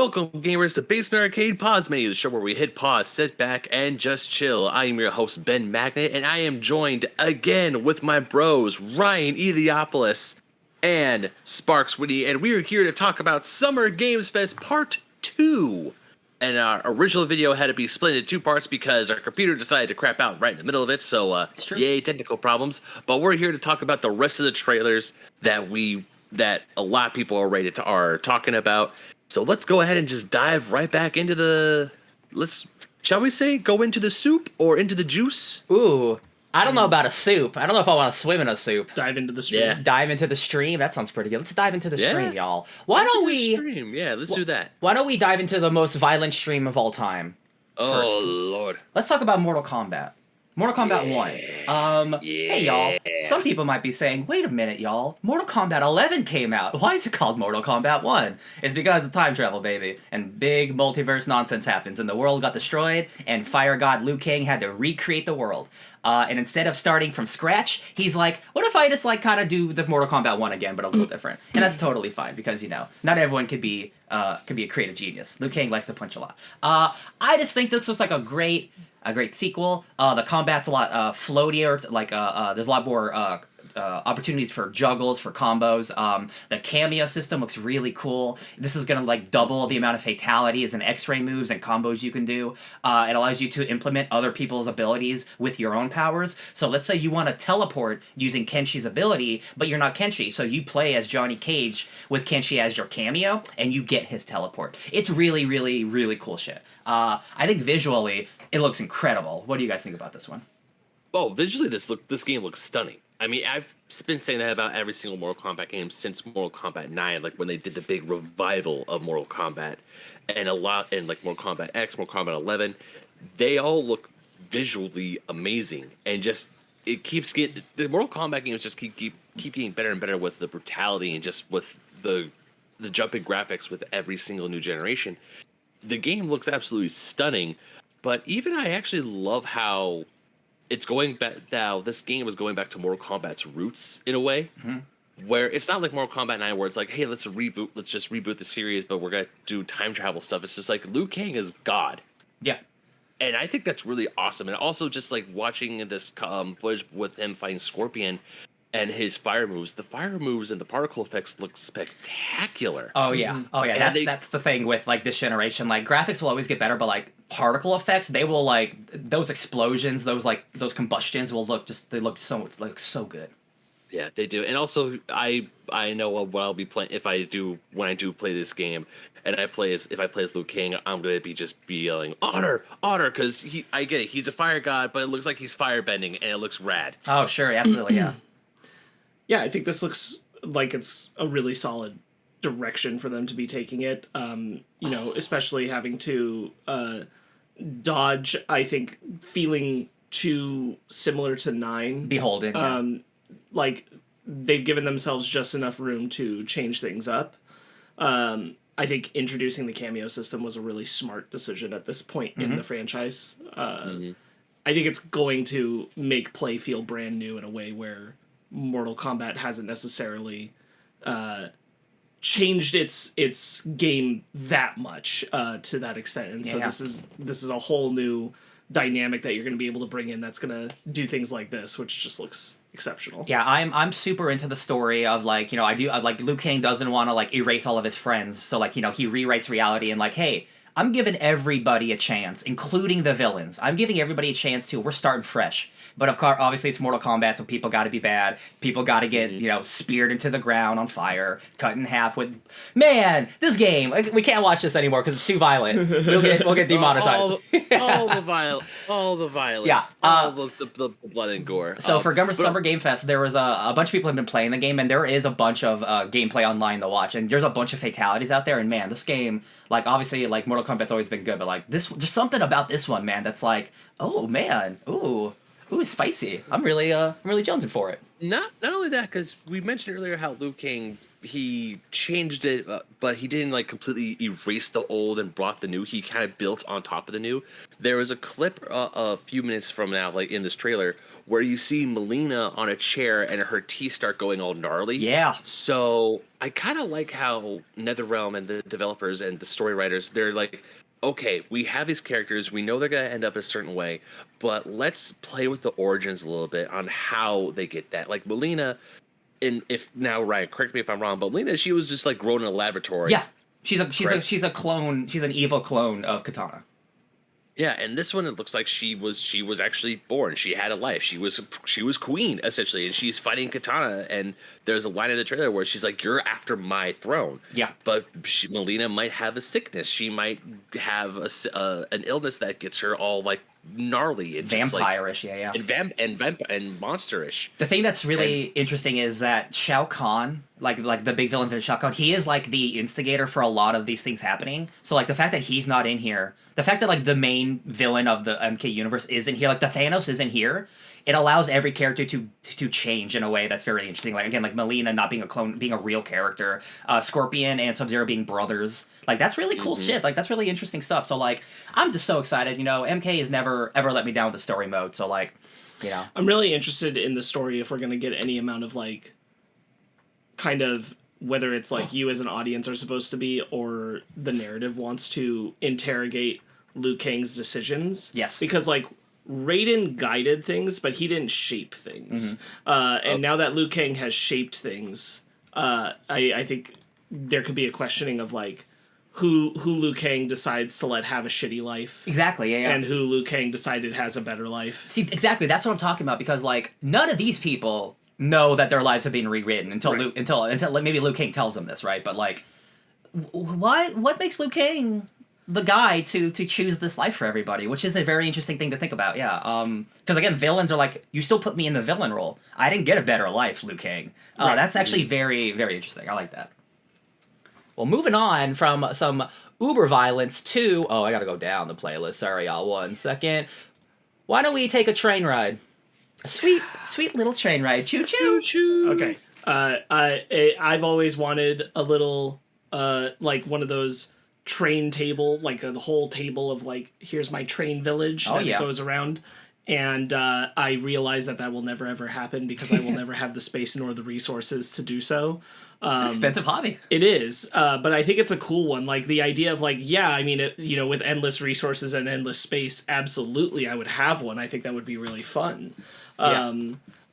Welcome, gamers, to Basement Arcade Pause Menu, the show where we hit pause, sit back, and just chill. I am your host, Ben Magnet, and I am joined again with my bros, Ryan Eliopoulos and Sparkz Whitty, and we are here to talk about Summer Games Fest Part 2. And our original video had to be split into two parts because our computer decided to crap out right in the middle of it, so yay, technical problems. But we're here to talk about the rest of the trailers that a lot of people are talking about. So let's go ahead and just dive right back into shall we say, go into the soup or into the juice? Ooh, I don't know about a soup. I don't know if I want to swim in a soup. Dive into the stream. Yeah. Dive into the stream. That sounds pretty good. Let's dive into the stream, y'all. Why don't we? Yeah, let's do that. Why don't we dive into the most violent stream of all time? Oh, Lord. Let's talk about Mortal Kombat. Mortal Kombat 1. Hey, y'all. Some people might be saying, wait a minute, y'all. Mortal Kombat 11 came out. Why is it called Mortal Kombat 1? It's because of time travel, baby. And big multiverse nonsense happens, and the world got destroyed, and Fire God Liu Kang had to recreate the world. And instead of starting from scratch, he's like, what if I just, kind of do the Mortal Kombat 1 again, but a little different? And that's totally fine, because, not everyone could be a creative genius. Liu Kang likes to punch a lot. I just think this looks like a great sequel. The combat's a lot floatier. There's a lot more opportunities for juggles, for combos. The cameo system looks really cool. This is gonna double the amount of fatalities and X-ray moves and combos you can do. It allows you to implement other people's abilities with your own powers. So let's say you want to teleport using Kenshi's ability, but you're not Kenshi. So you play as Johnny Cage with Kenshi as your cameo, and you get his teleport. It's really, really, really cool shit. I think visually, it looks incredible. What do you guys think about this one? Oh, visually, this game looks stunning. I mean, I've been saying that about every single Mortal Kombat game since Mortal Kombat 9, when they did the big revival of Mortal Kombat, and Mortal Kombat X, Mortal Kombat 11, they all look visually amazing, and just it keeps getting the Mortal Kombat games just keep getting better and better with the brutality and just with the jumping graphics with every single new generation. The game looks absolutely stunning, but even I actually love how it's going back now. This game is going back to Mortal Kombat's roots in a way, where it's not like Mortal Kombat 9, where it's like, hey, let's just reboot the series, but we're gonna do time travel stuff. It's just like Liu Kang is God. Yeah. And I think that's really awesome. And also just watching this footage with him fighting Scorpion and his fire moves. The fire moves and the particle effects look spectacular. Oh yeah. That's the thing with this generation. Graphics will always get better, but particle effects, they will those explosions, those combustions will look so good. Yeah, they do. And also, I know what I'll be playing when I do play this game, and if I play as Liu Kang, I'm gonna be yelling honor, because I get it. He's a fire god, but it looks like he's firebending, and it looks rad. Oh sure, absolutely, yeah. Yeah, I think this looks like it's a really solid direction for them to be taking it. Especially having to dodge, I think, feeling too similar to 9. Beholden. They've given themselves just enough room to change things up. I think introducing the cameo system was a really smart decision at this point in the franchise. I think it's going to make play feel brand new in a way where Mortal Kombat hasn't necessarily changed its game that much to that extent, and so this is a whole new dynamic that you're going to be able to bring in that's going to do things like this, which just looks exceptional. Yeah, I'm super into the story of Liu Kang doesn't want to erase all of his friends, so he rewrites reality and hey, I'm giving everybody a chance, including the villains. I'm giving everybody a chance too. We're starting fresh. But of course, obviously, it's Mortal Kombat, so people got to be bad. People got to get, speared into the ground on fire, cut in half with... Man, this game, we can't watch this anymore because it's too violent. We'll get demonetized. all the violence. Yeah. All the blood and gore. So for Summer Game Fest, there was a bunch of people have been playing the game, and there is a bunch of gameplay online to watch, and there's a bunch of fatalities out there, and man, this game... obviously, Mortal Kombat's always been good, but, there's something about this one, man, that's oh, man, ooh, spicy. I'm really jonesing for it. Not only that, because we mentioned earlier how Liu Kang, he changed it, but he didn't, completely erase the old and brought the new. He kind of built on top of the new. There was a clip a few minutes from now, in this trailer, where you see Melina on a chair and her teeth start going all gnarly. Yeah. So I kind of like how NetherRealm and the developers and the story writers, they're like, okay, we have these characters, we know they're going to end up a certain way, but let's play with the origins a little bit on how they get that. Like Melina, and if now Ryan, correct me if I'm wrong, but Melina, she was just like grown in a laboratory. Yeah. She's a clone. She's an evil clone of Katana. Yeah, and this one it looks like she was actually born. She had a life. She was queen essentially, and she's fighting Katana. And there's a line in the trailer where she's like, "You're after my throne." Yeah, but Melina might have a sickness. She might have an illness that gets her all like gnarly and vampire-ish. Yeah. And monsterish. The thing that's really interesting is that Shao Kahn, like the big villain for Shao Kahn, he is like the instigator for a lot of these things happening. So like the fact that he's not in here, the fact that like the main villain of the MK universe isn't here, like the Thanos isn't here, it allows every character to change in a way that's very interesting. Like again, like Melina not being a clone, being a real character, Scorpion and Sub-Zero being brothers. Like that's really cool shit. Like that's really interesting stuff. So like I'm just so excited. You know, MK has never ever let me down with the story mode. So like, you know, I'm really interested in the story if we're gonna get any amount of like, kind of whether it's like you as an audience are supposed to be or the narrative wants to interrogate Liu Kang's decisions. Yes, because like Raiden guided things, but he didn't shape things. And now that Liu Kang has shaped things, I think there could be a questioning of like who Liu Kang decides to let have a shitty life. Exactly, yeah. And who Liu Kang decided has a better life. See, exactly, that's what I'm talking about, because like none of these people know that their lives have been rewritten until right. until maybe Liu Kang tells them this, right? But like, what makes Liu Kang the guy to choose this life for everybody, which is a very interesting thing to think about. Yeah, because again, villains are like, you still put me in the villain role. I didn't get a better life, Liu Kang. Right. That's actually very, very interesting. I like that. Well, moving on from some uber violence to I gotta go down the playlist. Sorry, y'all. 1 second. Why don't we take a train ride? A sweet little train ride. Choo choo. Okay. I've always wanted a little like one of those train table, like the whole table of like, here's my train village that goes around, and I realize that will never ever happen because I will never have the space nor the resources to do so. It's an expensive hobby. It is, but I think it's a cool one. Like the idea of like, yeah, I mean, with endless resources and endless space, absolutely, I would have one. I think that would be really fun.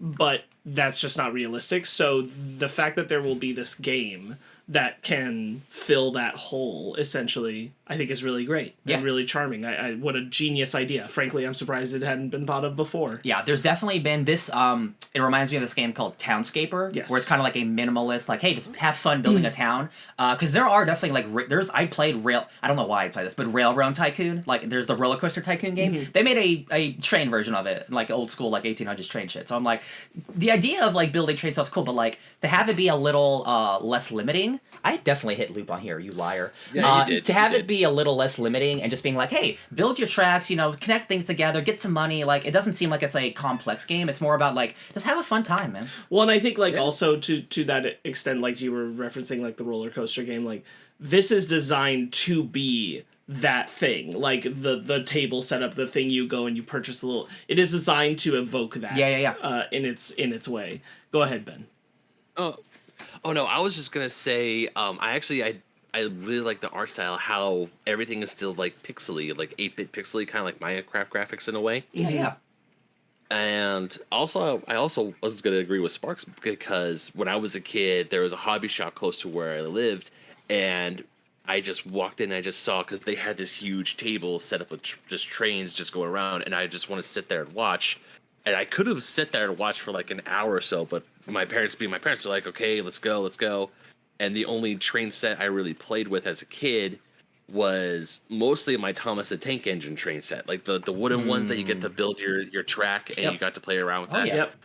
But that's just not realistic. So the fact that there will be this game that can fill that hole, essentially, I think is really great and really charming. I what a genius idea. Frankly, I'm surprised it hadn't been thought of before. Yeah, there's definitely been this, it reminds me of this game called Townscaper, where it's kind of like a minimalist, like, hey, just have fun building a town. Because there are definitely, like, I don't know why I played this, but Railroad Tycoon, like, there's the Roller Coaster Tycoon game. They made a train version of it, like old school, like, 1800s train shit. So I'm like, the idea of, like, building train stuff's cool, but, like, to have it be a little less limiting, I definitely hit loop on here, you liar. Yeah, you did. To have it be a little less limiting and just being like, hey, build your tracks, connect things together, get some money. Like, it doesn't seem like it's a complex game. It's more about, like, just have a fun time, man. Well, and I think, like, also to that extent, like you were referencing, like, the roller coaster game, like, this is designed to be that thing. Like, the table setup, the thing you go and you purchase it is designed to evoke that. Yeah. In its way. Go ahead, Ben. Oh no, I was just gonna say, I really like the art style, how everything is still like pixely, like 8-bit pixely, kind of like Minecraft graphics in a way. Yeah. And also, I also was gonna agree with Sparkz, because when I was a kid, there was a hobby shop close to where I lived, and I just walked in and I just saw, because they had this huge table set up with just trains just going around, and I just want to sit there and watch. And I could have sat there and watched for like an hour or so, but my parents were like, okay, let's go. And the only train set I really played with as a kid was mostly my Thomas the Tank Engine train set, like the wooden ones that you get to build your track, and you got to play around with that. Yep.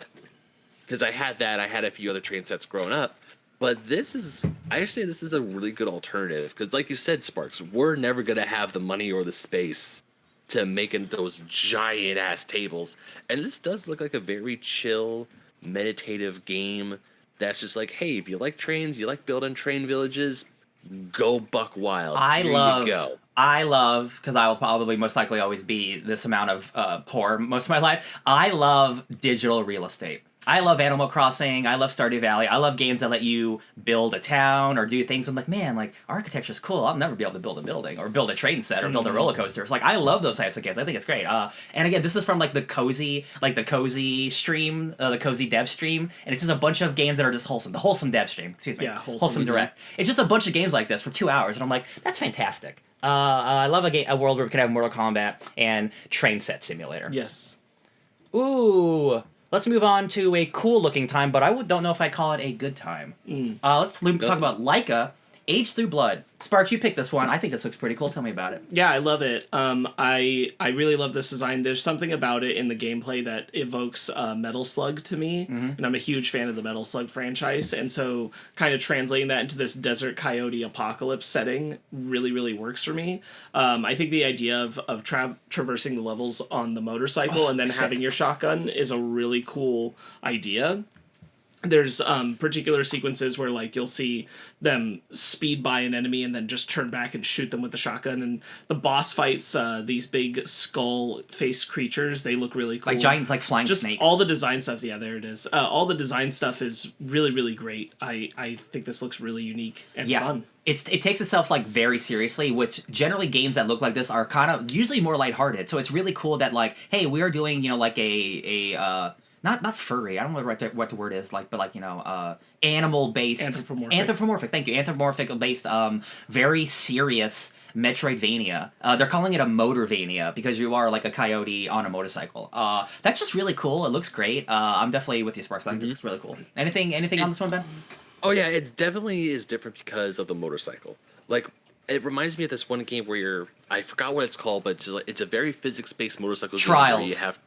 Because I had a few other train sets growing up. But this is a really good alternative, because like you said, Sparkz, we're never going to have the money or the space to making those giant ass tables, and this does look like a very chill, meditative game that's just like, hey, if you like trains, you like building train villages, go buck wild. I I love, because I will probably most likely always be this amount of poor most of my life, I love digital real estate. I love Animal Crossing. I love Stardew Valley. I love games that let you build a town or do things. I'm like, man, like architecture's cool. I'll never be able to build a building or build a train set or build a roller coaster. It's like I love those types of games. I think it's great. And again, this is from like the cozy stream, the cozy dev stream, and it's just a bunch of games that are just wholesome. The wholesome dev stream, excuse me. Yeah, wholesome direct. It's just a bunch of games like this for 2 hours, and I'm like, that's fantastic. I love a world where we can have Mortal Kombat and Train Set Simulator. Yes. Ooh. Let's move on to a cool-looking time, but I don't know if I'd call it a good time. Let's talk about Laika, Age Through Blood. Sparkz, you picked this one. I think this looks pretty cool. Tell me about it. Yeah, I love it. I really love this design. There's something about it in the gameplay that evokes Metal Slug to me, and I'm a huge fan of the Metal Slug franchise, and so kind of translating that into this desert coyote apocalypse setting really, really works for me. I think the idea of traversing the levels on the motorcycle and then having your shotgun is a really cool idea. There's particular sequences where like you'll see them speed by an enemy and then just turn back and shoot them with the shotgun. And the boss fights, these big skull face creatures, they look really cool. Like giant, like flying just snakes. all the design stuff. Yeah, there it is. All the design stuff is really, really great. I think this looks really unique and fun. It takes itself like very seriously, which generally games that look like this are kind of usually more lighthearted. So it's really cool that like, hey, we are doing like a not furry. I don't know what the word is like, but like animal based anthropomorphic. Thank you, anthropomorphic based very serious Metroidvania. They're calling it a Motorvania because you are like a coyote on a motorcycle. That's just really cool. It looks great. I'm definitely with you, Sparkz. I think this is really cool. Anything on this one, Ben? Oh yeah, it definitely is different because of the motorcycle. Like it reminds me of this one game where I forgot what it's called, but it's a very physics-based motorcycle Trials. game where you have.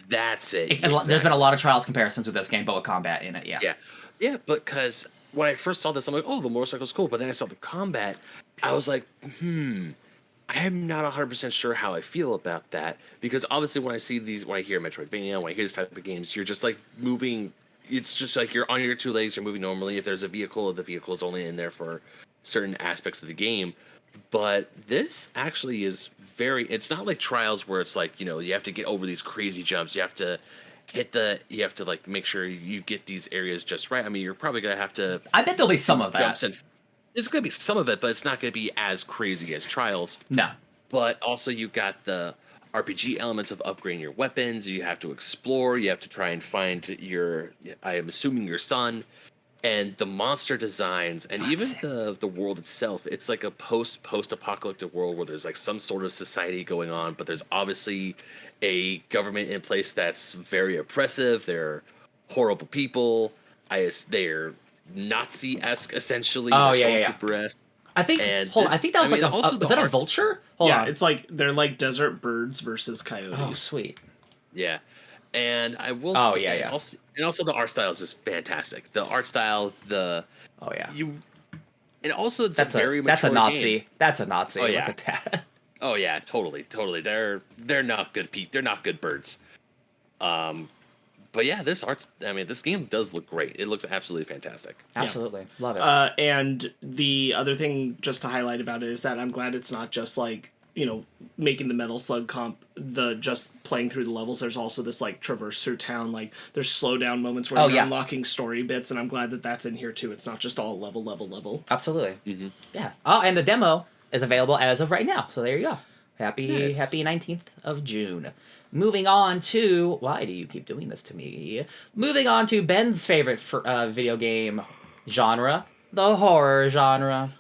That's it. Exactly. There's been a lot of Trials comparisons with this game, but with combat in it. Yeah, but because when I first saw this, I'm like, oh, the motorcycle's cool. But then I saw the combat, I was like, I'm not 100% sure how I feel about that because obviously when I hear Metroidvania, when I hear this type of games, you're just like moving. It's just like you're on your two legs, you're moving normally. If there's a vehicle, the vehicle is only in there for certain aspects of the game. But this actually is it's not like Trials where it's like, you have to get over these crazy jumps. You have to like make sure you get these areas just right. I mean, you're probably going to have to. I bet there'll be some of that. And there's going to be some of it, but it's not going to be as crazy as Trials. No. But also you got the RPG elements of upgrading your weapons. You have to explore. You have to try and find I am assuming your son. And the monster designs and even the world itself, it's like a post-apocalyptic world where there's like some sort of society going on, but there's obviously a government in place that's very oppressive. They're horrible people. They're Nazi-esque essentially. Oh yeah. I think. I think that was was that a vulture? It's like they're like desert birds versus coyotes. Oh, sweet. Yeah. And I will say, also the art style is just fantastic. The art style, and also it's that's a Nazi. Game. That's a Nazi. Oh, yeah. Look at that. Oh yeah, totally. They're not good They're not good birds. But yeah, this game does look great. It looks absolutely fantastic. Absolutely. Love it. And the other thing just to highlight about it is that I'm glad it's not just like, making the Metal Slug comp, just playing through the levels. There's also this like traverse through town, like there's slow down moments where you're unlocking story bits, and I'm glad that that's in here too. It's not just all level. Absolutely. Mm-hmm. Yeah. Oh, and the demo is available as of right now. So there you go. Happy 19th of June. Moving on to... Why do you keep doing this to me? Moving on to Ben's favorite video game genre, the horror genre.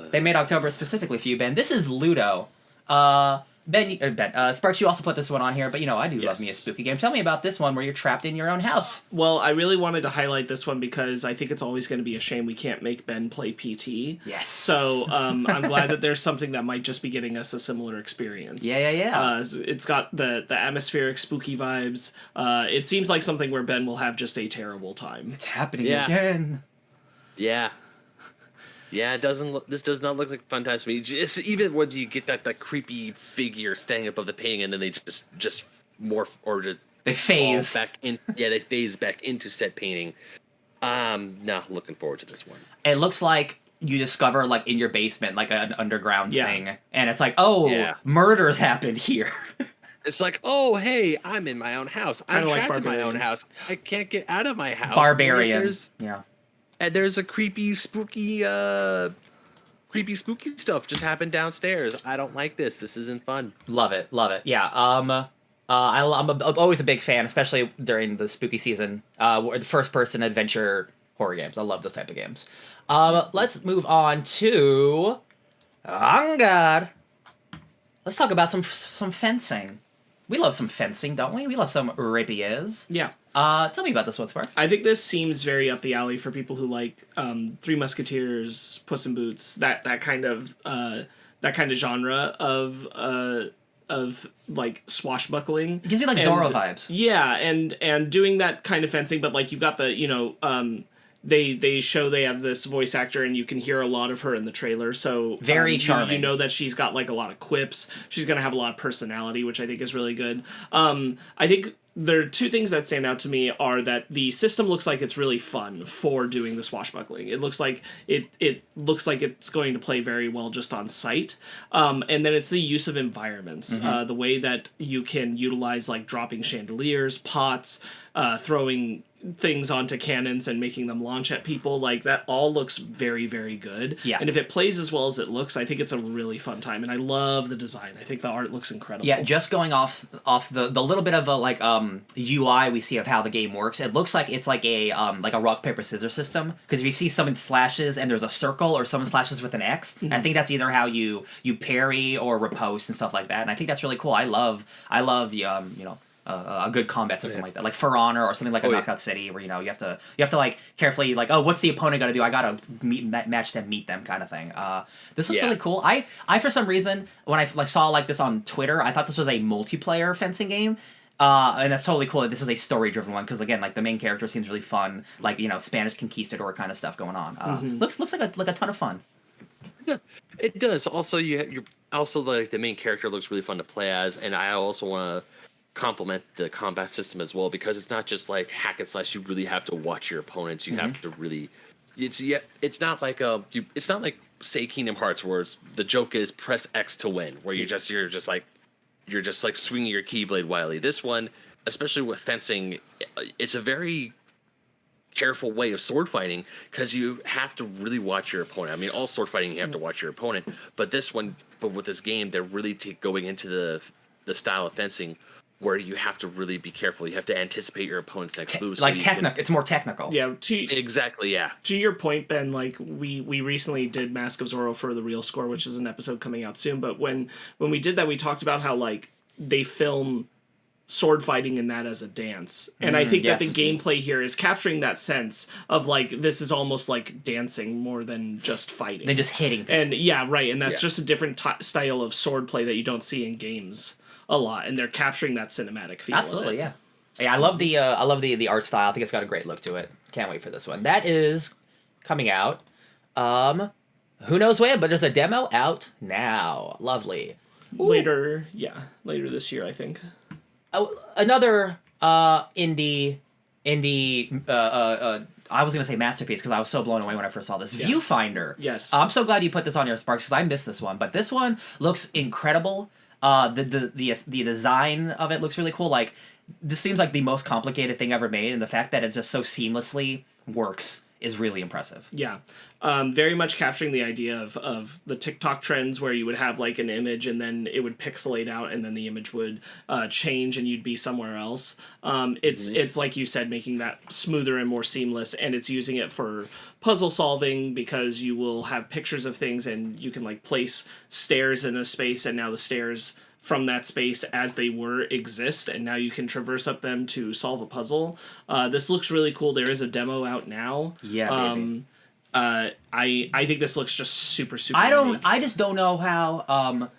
They made October specifically for you, Ben. This is Luto. Sparkz, you also put this one on here, but I do love me a spooky game. Tell me about this one where you're trapped in your own house. Well, I really wanted to highlight this one because I think it's always going to be a shame we can't make Ben play PT. Yes. So I'm glad that there's something that might just be getting us a similar experience. Yeah. It's got the atmospheric spooky vibes. It seems like something where Ben will have just a terrible time. It's happening again. Yeah. Yeah, this does not look like a fun time to me. Just even when you get that creepy figure standing above the painting and then they just morph or just they phase back in. Yeah, they phase back into said painting. Not looking forward to this one. It looks like you discover like in your basement like an underground Yeah. thing, and it's like, oh, Yeah. murders happened here. It's like, oh, hey, I'm in my own house. I'm Kinda like trapped in my Barbarian. own house. I can't get out of my house. Barbarian. And Yeah. there's a creepy, spooky stuff just happened downstairs. I don't like this. This isn't fun. Love it. Yeah. I'm always a big fan, especially during the spooky season, the first-person adventure horror games. I love those type of games. Let's move on to... Oh, God. Let's talk about some fencing. We love some fencing, don't we? We love some rapiers. Yeah. Tell me about this one, Sparkz. I think this seems very up the alley for people who like Three Musketeers, Puss in Boots, that kind of genre of like swashbuckling. It gives me like Zorro vibes. Yeah, and doing that kind of fencing, but like you've got the they show they have this voice actor and you can hear a lot of her in the trailer, so Very charming. You know that she's got like a lot of quips. She's gonna have a lot of personality, which I think is really good. I think there are two things that stand out to me are that the system looks like it's really fun for doing the swashbuckling. It looks like it looks like it's going to play very well just on sight. And then it's the use of environments, the way that you can utilize like dropping chandeliers, pots, throwing things onto cannons and making them launch at people. Like that all looks very, very good. Yeah. And if it plays as well as it looks, I think it's a really fun time. And I love the design. I think the art looks incredible. Yeah, just going off the little bit of a like UI we see of how the game works, it looks like it's like a rock paper scissors system, because if you see someone slashes and there's a circle, or someone slashes with an X, and I think that's either how you parry or riposte and stuff like that, and I think that's really cool. I love a good combat system like that, like For Honor or something like a Knockout City, where you have to like carefully like, oh, what's the opponent got to do? I gotta match them, meet them, kind of thing. This looks really cool. I for some reason when I saw like this on Twitter, I thought this was a multiplayer fencing game. And that's totally cool that this is a story-driven one, because again, like the main character seems really fun, like Spanish conquistador kind of stuff going on. Looks like a ton of fun. Yeah, it does. Also, you're also like the main character looks really fun to play as, and I also want to complement the combat system as well, because it's not just like hack and slash. You really have to watch your opponents. You have to really. It's not like it's not like say Kingdom Hearts, where the joke is press X to win, where you're just like swinging your keyblade wildly. This one, especially with fencing, it's a very careful way of sword fighting, because you have to really watch your opponent. I mean, all sword fighting you have to watch your opponent, but with this game, they're really going into the style of fencing where you have to really be careful. You have to anticipate your opponent's next move. It's more technical. Yeah. Exactly. Yeah. To your point, Ben, like we recently did Mask of Zorro for the Real Score, which is an episode coming out soon. But when we did that, we talked about how like they film sword fighting in that as a dance, and I think that the gameplay here is capturing that sense of like this is almost like dancing more than just fighting. Than just hitting people. And yeah, right, and that's just a different style of sword play that you don't see in games a lot, and they're capturing that cinematic feel. Absolutely, yeah. Yeah, I love the art style. I think it's got a great look to it. Can't wait for this one. That is coming out. Who knows when, but there's a demo out now. Lovely. Later this year, I think. Another indie. I was gonna say masterpiece, because I was so blown away when I first saw this. Yeah. Viewfinder. Yes. I'm so glad you put this on your Sparkz, because I missed this one. But this one looks incredible. The design of it looks really cool. Like, this seems like the most complicated thing ever made, and the fact that it just so seamlessly works is really impressive. Yeah. Very much capturing the idea of the TikTok trends, where you would have like an image and then it would pixelate out, and then the image would change and you'd be somewhere else. It's like you said, making that smoother and more seamless, and it's using it for puzzle solving, because you will have pictures of things and you can like place stairs in a space, and now the stairs from that space as they were exist, and now you can traverse up them to solve a puzzle. This looks really cool. There is a demo out now. Yeah, baby. I think this looks just super unique. I just don't know how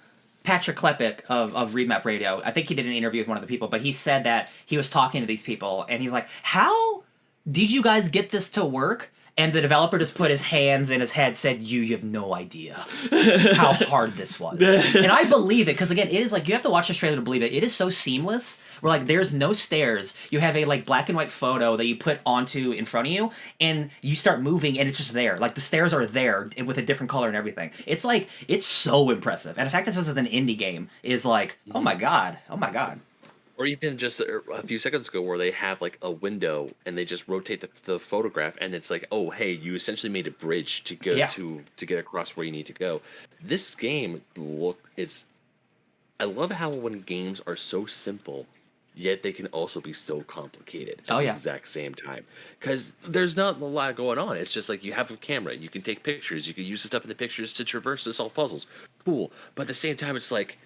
Patrick Klepek of Remap Radio, I think he did an interview with one of the people, but he said that he was talking to these people and he's like, how did you guys get this to work? and the developer just put his hands in his head, said, you have no idea how hard this was. And I believe it, because again, it is like, you have to watch this trailer to believe it. It is so seamless, where like there's no stairs. You have a like black and white photo that you put onto in front of you, and you start moving, and it's just there. Like the stairs are there with a different color and everything. It's like, it's so impressive. And the fact that this is an indie game is like, oh my god. Or even just a few seconds ago where they have like a window and they just rotate the photograph and it's like, oh, hey, you essentially made a bridge to go to get across where you need to go. This game I love how when games are so simple, yet they can also be so complicated at the exact same time. Because there's not a lot going on. It's just like you have a camera, you can take pictures, you can use the stuff in the pictures to traverse to solve puzzles. Cool. But at the same time, it's like,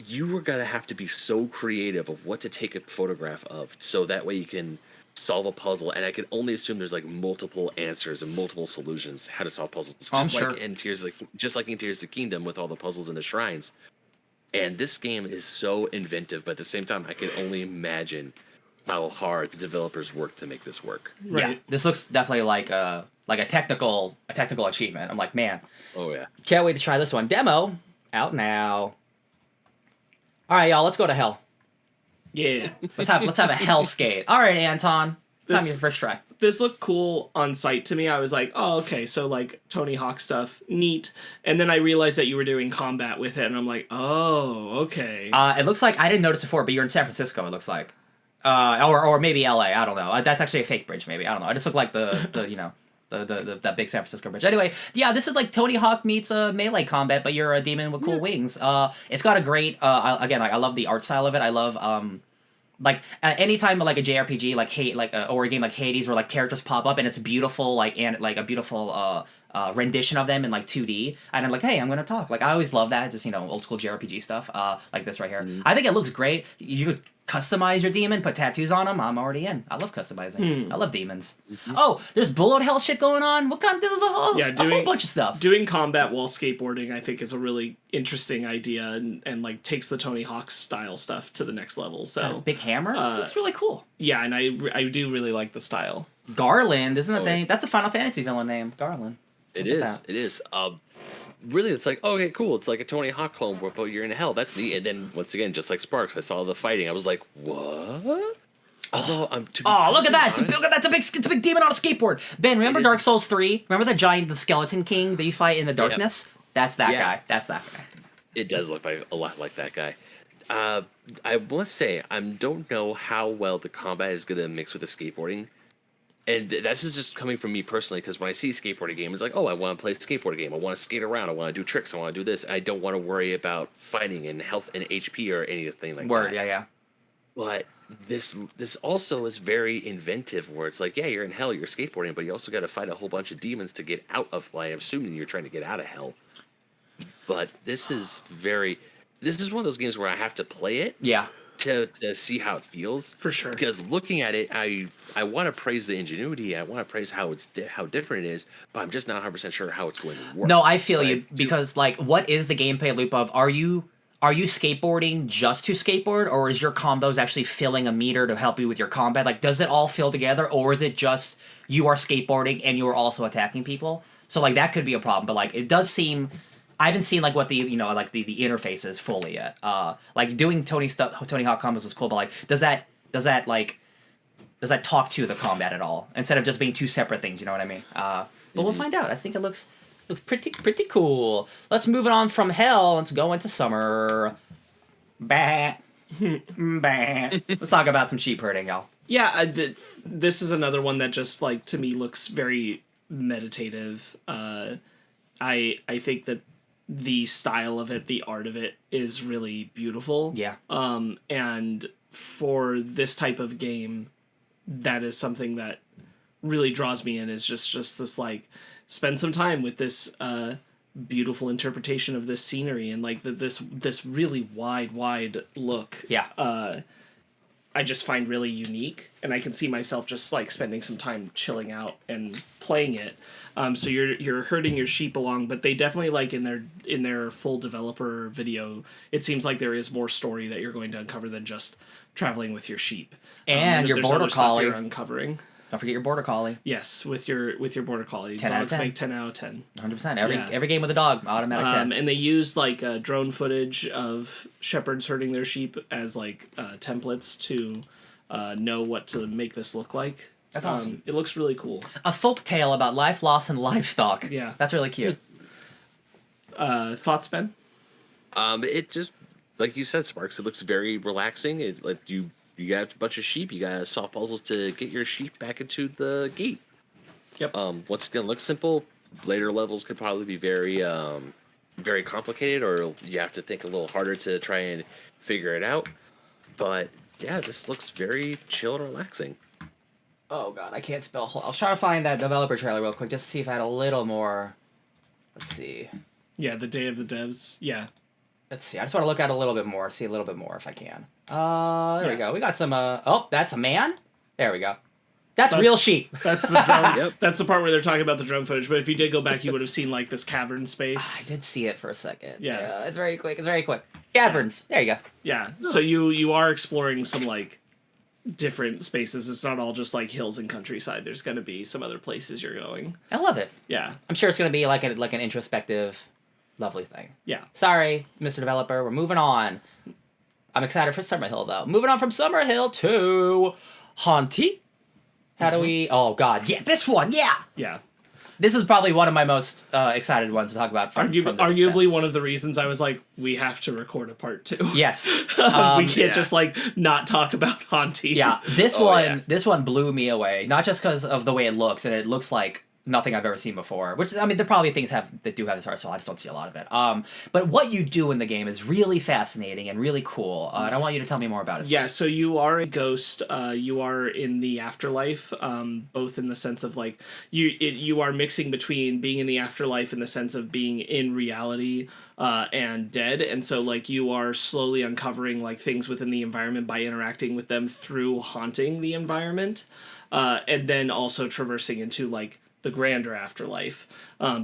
you are going to have to be so creative of what to take a photograph of so that way you can solve a puzzle. And I can only assume there's like multiple answers and multiple solutions how to solve puzzles. Like in Tears of the Kingdom with all the puzzles and the shrines. And this game is so inventive, but at the same time, I can only imagine how hard the developers work to make this work. Right. Yeah, this looks definitely like a technical achievement. I'm like, man. Oh yeah. Can't wait to try this one. Demo out now. All right, y'all, let's go to hell. Yeah. Let's have a Helskate. All right, Anton. Time your first try. This looked cool on sight to me. I was like, oh, okay, so like Tony Hawk stuff, neat. And then I realized that you were doing combat with it, and I'm like, oh, okay. It looks like, I didn't notice before, but you're in San Francisco, it looks like. Or maybe LA, I don't know. That's actually a fake bridge, maybe. I don't know. I just look like the you know, that big San Francisco bridge. Anyway, yeah, this is like Tony Hawk meets melee combat, but you're a demon with cool wings. It's got a great again, like I love the art style of it. I love like anytime like a JRPG or a game like Hades where like characters pop up and it's beautiful and like a beautiful rendition of them in like 2D, and I'm like, hey, I'm gonna talk. Like I always love that, just old school JRPG stuff like this right here. Mm-hmm. I think it looks great. You could customize your demon, put tattoos on them. I'm already in. I love customizing. I love demons. Mm-hmm. Oh, there's bullet hell shit going on. What kind? This is a whole bunch of stuff. Doing combat while skateboarding, I think, is a really interesting idea, and like takes the Tony Hawk style stuff to the next level. So got a big hammer. It's really cool. Yeah, and I do really like the style. Garland, isn't that thing? That's a Final Fantasy villain name. Garland. It is. Really, it's like, okay, cool. It's like a Tony Hawk clone, but you're in hell. That's neat. And then, once again, just like Sparkz, I saw the fighting. I was like, what? Although, look at that! It's a big demon on a skateboard. Ben, remember Dark Souls 3? Remember the Skeleton King that you fight in the darkness? Yep. That's that guy. That's that guy. It does look like a lot like that guy. I must say, I don't know how well the combat is going to mix with the skateboarding. And this is just coming from me personally, because when I see a skateboarding game, it's like, oh, I want to play a skateboarding game. I want to skate around. I want to do tricks. I want to do this. I don't want to worry about fighting and health and HP or anything like that. Word, yeah. But this also is very inventive, where it's like, yeah, you're in hell, you're skateboarding, but you also got to fight a whole bunch of demons to get out of. Well, I'm assuming you're trying to get out of hell. But this is one of those games where I have to play it. Yeah. To see how it feels, for sure. Because looking at it, I want to praise the ingenuity. I want to praise how different it is, but I'm just not 100% sure how it's going to work. No, I feel you, because like, what is the gameplay loop of? Are you skateboarding just to skateboard, or is your combos actually filling a meter to help you with your combat? Like, does it all fill together, or is it just you are skateboarding and you are also attacking people? So like that could be a problem, but like it does seem. I haven't seen like what the the interface is fully yet. Like doing Tony Hawk combos was cool, but like does that talk to the combat at all instead of just being two separate things? You know what I mean? But we'll find out. I think it looks pretty cool. Let's move it on from hell. Let's go into summer. Bah. Bah. Let's talk about some sheep herding, y'all. Yeah, this is another one that just like to me looks very meditative. I think that the style of it, the art of it is really beautiful. Yeah. And for this type of game, that is something that really draws me in, is just this like spend some time with this beautiful interpretation of this scenery and like this really wide look. Yeah. I just find really unique, and I can see myself just like spending some time chilling out and playing it. So you're herding your sheep along, but they definitely like in their full developer video, it seems like there is more story that you're going to uncover than just traveling with your sheep. And your border collie you're uncovering. Don't forget your border collie. Yes, with your border collie. 10 out of Dogs 10. make 10 out of 10. 100%. Yeah. Every game with a dog, automatic 10. And they used like drone footage of shepherds herding their sheep as like templates to know what to make this look like. That's awesome. It looks really cool. A folk tale about life, loss, and livestock. Yeah. That's really cute. Thoughts, Ben? It just, like you said, Sparkz, it looks very relaxing. It's like you got a bunch of sheep, you got to solve puzzles to get your sheep back into the gate. Yep. What's gonna look simple, later levels could probably be very very complicated, or you have to think a little harder to try and figure it out. But yeah, this looks very chill and relaxing. Oh god, I can't spell. I was trying to find that developer trailer real quick just to see if I had a little more. Let's see. Yeah, the Day of the Devs. Yeah. Let's see. I just want to look at it a little bit more, see a little bit more if I can. There we go. We got some. Oh, that's a man. There we go. That's real sheep. That's the drone. Yep. That's the part where they're talking about the drone footage. But if you did go back, you would have seen like this cavern space. I did see it for a second. Yeah. It's very quick. It's very quick. Caverns. There you go. Yeah. So you are exploring some like different spaces. It's not all just like hills and countryside. There's going to be some other places you're going. I love it. Yeah. I'm sure it's gonna be like an introspective, lovely thing. Yeah. Sorry, Mr. Developer. We're moving on. I'm excited for Summerhill though. Moving on from Summerhill to Hauntii. How do we? Oh God, yeah, this one, yeah. Yeah. This is probably one of my most excited ones to talk about. From this arguably fest. one of the reasons I was like, we have to record a part 2. Yes, we can't just like not talk about Hauntii. yeah. This one blew me away. Not just because of the way it looks, and it looks like nothing I've ever seen before. Which, I mean, there probably things that do have this art, so I just don't see a lot of it. But what you do in the game is really fascinating and really cool. And I want you to tell me more about it. Yeah, so you are a ghost. You are in the afterlife, both in the sense of like you are mixing between being in the afterlife in the sense of being in reality and dead, and so like you are slowly uncovering like things within the environment by interacting with them through haunting the environment, and then also traversing into like the grander afterlife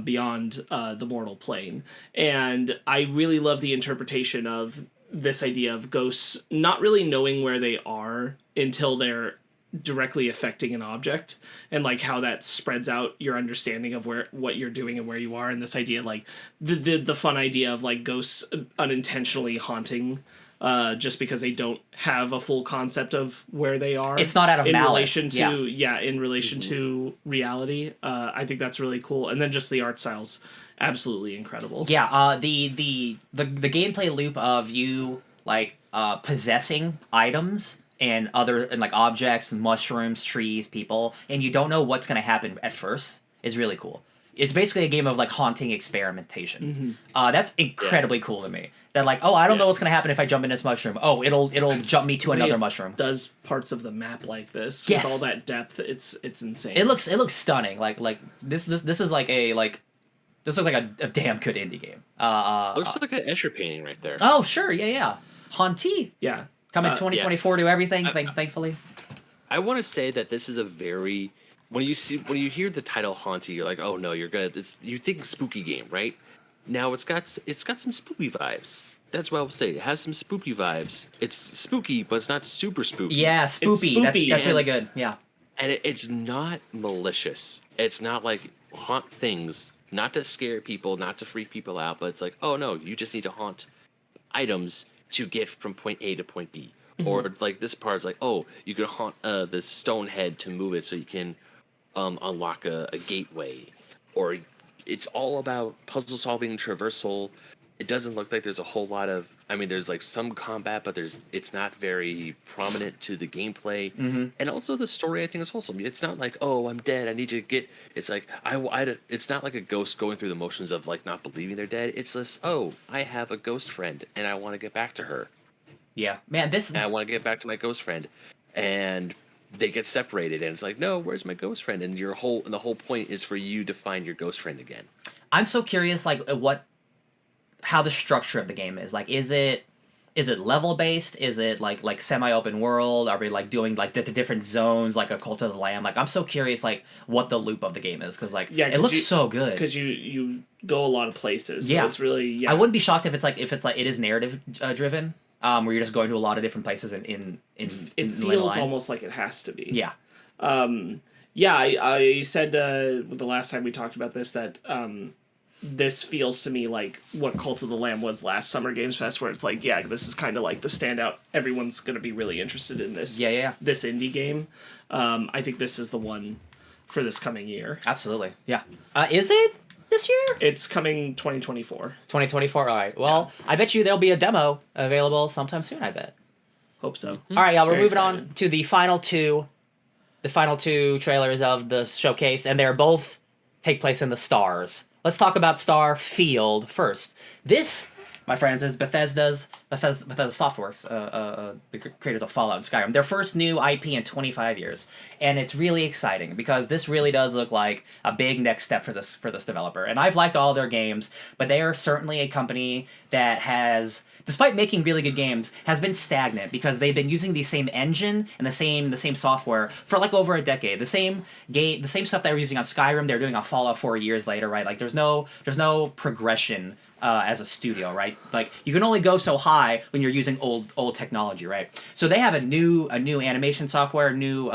beyond the mortal plane. And I really love the interpretation of this idea of ghosts not really knowing where they are until they're directly affecting an object, and like how that spreads out your understanding of what you're doing and where you are, and this idea like the fun idea of like ghosts unintentionally haunting just because they don't have a full concept of where they are. It's not out of in malice. relation to in relation to reality. I think that's really cool, and then just the art style's absolutely incredible. Yeah. The gameplay loop of you like possessing items and like objects and mushrooms, trees, people, and you don't know what's gonna happen at first is really cool. It's basically a game of like haunting experimentation. That's incredibly cool to me. That like, oh, I don't know what's gonna happen if I jump in this mushroom. Oh, it'll jump me to another mushroom. Does parts of the map like this Yes. with all that depth? It's insane. It looks stunning. Like this is like this looks like a damn good indie game. Looks like an Escher painting right there. Oh sure, yeah. Hauntii yeah. coming 2024 to everything. Thankfully. I want to say that this is a very when you hear the title Hauntii, you're like, oh no, you're good. You think spooky game, right? Now it's got some spooky vibes. That's what I will say. It has some spooky vibes. It's spooky, but it's not super spooky. Yeah, spoopy. That's really good. Yeah. And it's not malicious. It's not like haunt things, not to scare people, not to freak people out, but it's like, oh no, you just need to haunt items to get from point A to point B. Or like this part is like, oh, you can haunt this stone head to move it so you can unlock a gateway. Or it's all about puzzle solving, traversal. It doesn't look like there's a whole lot of. I mean, there's like some combat, but it's not very prominent to the gameplay. And also the story, I think, is wholesome. It's not like, oh, I'm dead, I need you to get. It's like it's not like a ghost going through the motions of like not believing they're dead. It's just, oh, I have a ghost friend and I want to get back to her. Yeah, man, And I want to get back to my ghost friend, and they get separated, and it's like, no, where's my ghost friend? And the whole point is for you to find your ghost friend again. I'm so curious, like how the structure of the game is. Like, is it level based? Is it like semi open world? Are we like doing like the different zones, like a Cult of the Lamb? Like, I'm so curious, like what the loop of the game is, because like it looks so good. Because you go a lot of places. So it's really I wouldn't be shocked if it's like it is narrative driven. Where you're just going to a lot of different places in it feels almost like it has to be. Yeah. Yeah, I said the last time we talked about this that this feels to me like what Cult of the Lamb was last Summer Games Fest, where it's like, yeah, this is kind of like the standout. Everyone's going to be really interested in this. Yeah. This indie game. I think this is the one for this coming year. Absolutely. Yeah. Is it this year? It's coming 2024. 2024. All right. Well, I bet you there'll be a demo available sometime soon. I bet. Hope so. All right, y'all. We're Very moving excited. on to the final two trailers of the showcase, and they're both take place in the stars. Let's talk about Starfield first. This, my friends, is Bethesda Softworks, the creators of Fallout and Skyrim. Their first new IP in 25 years, and it's really exciting because this really does look like a big next step for this developer. And I've liked all their games, but they are certainly a company that has, despite making really good games, has been stagnant because they've been using the same engine and the same software for like over a decade. The same stuff they were using on Skyrim, they're doing on Fallout 4 years later, right? Like there's no progression as a studio, right? Like you can only go so high when you're using old technology, right? So they have a new animation software, a new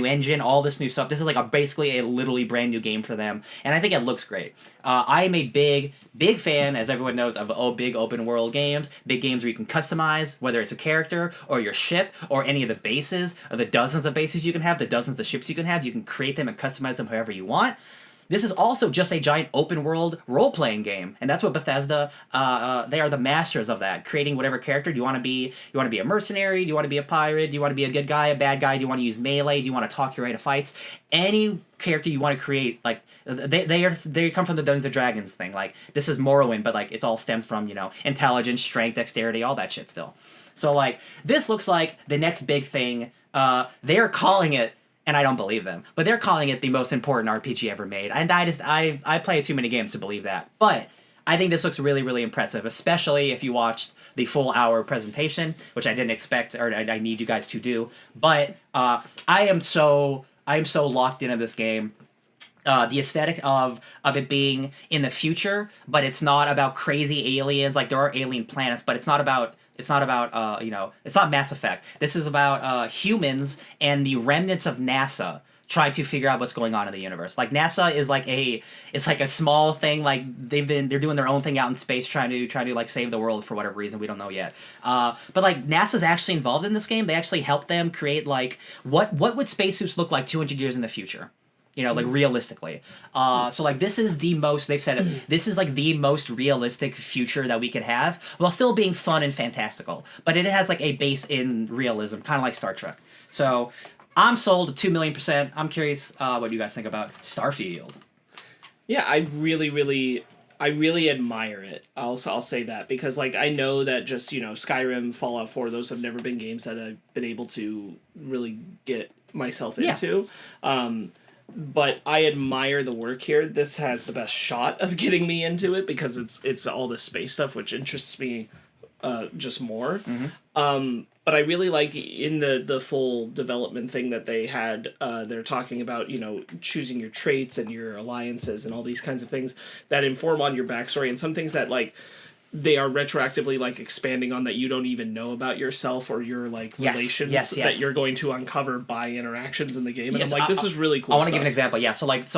engine, all this new stuff. This is like basically a literally brand new game for them, and I think it looks great. I am a big fan, as everyone knows, of big open world games, big games where you can customize, whether it's a character or your ship or any of the bases, or the dozens of bases you can have, the dozens of ships you can have. You can create them and customize them however you want. This is also just a giant open world role-playing game, and that's what Bethesda, they are the masters of that, creating whatever character. Do you want to be a mercenary? Do you want to be a pirate? Do you want to be a good guy, a bad guy? Do you want to use melee? Do you want to talk your way to fights? Any character you want to create, like they come from the Dungeons and Dragons thing. Like this is Morrowind, but like it's all stemmed from, intelligence, strength, dexterity, all that shit still. So like this looks like the next big thing. They're calling it, and I don't believe them, but they're calling it the most important RPG ever made. And I play too many games to believe that. But I think this looks really, really impressive, especially if you watched the full hour presentation, which I didn't expect, or I need you guys to do. But I am so locked into this game. The aesthetic of it being in the future, but it's not about crazy aliens. Like there are alien planets, but it's not about it's not Mass Effect. This is about humans and the remnants of NASA trying to figure out what's going on in the universe. Like NASA is like a small thing. Like they're doing their own thing out in space, trying to like save the world for whatever reason we don't know yet. But like NASA's actually involved in this game. They actually help them create like what would spacesuits look like 200 years in the future. Like realistically. So like this is the most, they've said it, this is like the most realistic future that we could have while still being fun and fantastical. But it has like a base in realism, kind of like Star Trek. So I'm sold 2,000,000%. I'm curious what you guys think about Starfield. Yeah, I really admire it. I'll say that because like I know that just Skyrim, Fallout 4, those have never been games that I've been able to really get myself into. But I admire the work here. This has the best shot of getting me into it because it's all the space stuff, which interests me just more. But I really like in the full development thing that they had, they're talking about, choosing your traits and your alliances and all these kinds of things that inform on your backstory and some things that like they are retroactively like expanding on that you don't even know about yourself or your like relations that you're going to uncover by interactions in the game. And I'm like, this is really cool. I want to give an example. Yeah. So like